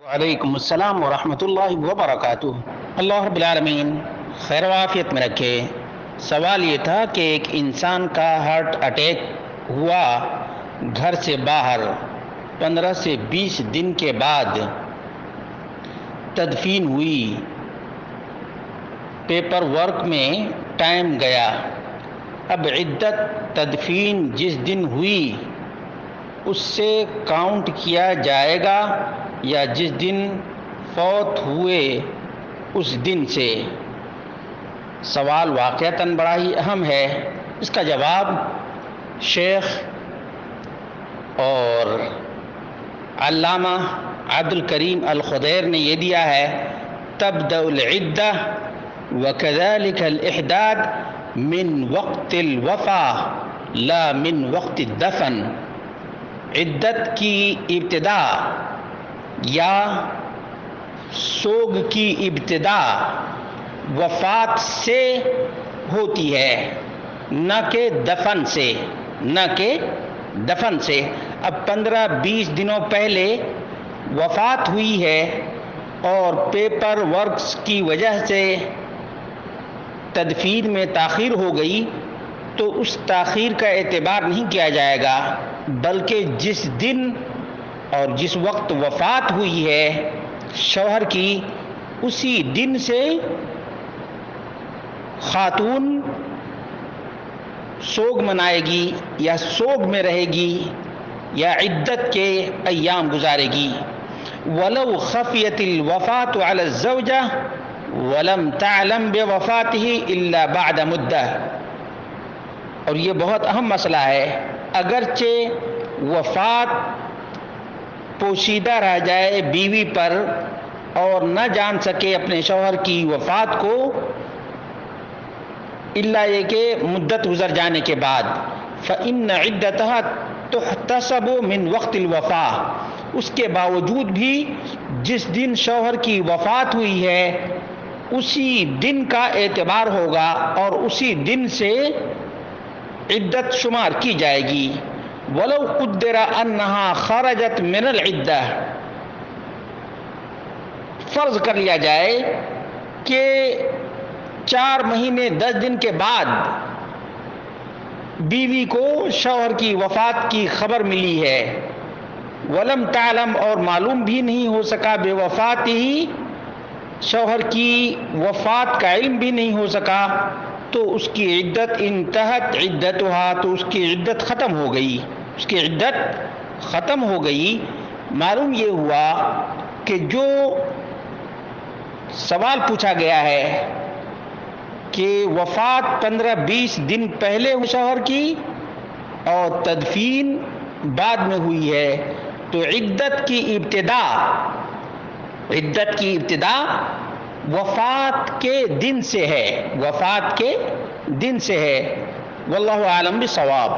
وعلیکم السلام ورحمۃ اللہ وبرکاتہ۔ اللہ رب العالمین خیر و عافیت میں رکھے۔ سوال یہ تھا کہ ایک انسان کا ہارٹ اٹیک ہوا، گھر سے باہر 15 سے 20 دن کے بعد تدفین ہوئی، پیپر ورک میں ٹائم گیا، اب عدت تدفین جس دن ہوئی اس سے کاؤنٹ کیا جائے گا یا جس دن فوت ہوئے اس دن سے؟ سوال واقعتاً بڑا ہی اہم ہے۔ اس کا جواب شیخ اور علامہ عبد الکریم الخضیر نے یہ دیا ہے: تبدأ العدہ وکذلک الاحداد من وقت الوفاة لا من وقت الدفن۔ عدت کی ابتدا یا سوگ کی ابتدا وفات سے ہوتی ہے، نہ کہ دفن سے۔ اب 15-20 دنوں پہلے وفات ہوئی ہے اور پیپر ورکس کی وجہ سے تدفین میں تاخیر ہو گئی تو اس تاخیر کا اعتبار نہیں کیا جائے گا، بلکہ جس دن اور جس وقت وفات ہوئی ہے شوہر کی، اسی دن سے خاتون سوگ منائے گی یا سوگ میں رہے گی یا عدت کے ایام گزارے گی۔ وَلَوْ خَفِيَتِ الْوَفَاةُ عَلَى الزَّوْجَةِ وَلَمْ تَعْلَمْ بِوَفَاتِهِ إِلَّا بَعْدَ مُدَّةٍ۔ اور یہ بہت اہم مسئلہ ہے، اگرچہ وفات پوشیدہ رہ جائے بیوی پر اور نہ جان سکے اپنے شوہر کی وفات کو الا یہ کہ مدت گزر جانے کے بعد، فإن عدتها تحتسب من وقت الوفاة، اس کے باوجود بھی جس دن شوہر کی وفات ہوئی ہے اسی دن کا اعتبار ہوگا اور اسی دن سے عدت شمار کی جائے گی۔ وَلَوْ قُدِّرَ أَنَّهَا خَرَجَتْ مِنَ الْعِدَّةِ، فرض کر لیا جائے کہ 4 مہینے 10 دن کے بعد بیوی کو شوہر کی وفات کی خبر ملی ہے، ولم تعلم، اور معلوم بھی نہیں ہو سکا، بے وفات ہی، شوہر کی وفات کا علم بھی نہیں ہو سکا، تو اس کی عدت انتہت عدتها، تو اس کی عدت ختم ہو گئی۔ معلوم یہ ہوا کہ جو سوال پوچھا گیا ہے کہ وفات 15-20 دن پہلے ہوئی شوہر کی اور تدفین بعد میں ہوئی ہے، تو عدت کی ابتدا وفات کے دن سے ہے، واللہ عالم بالصواب۔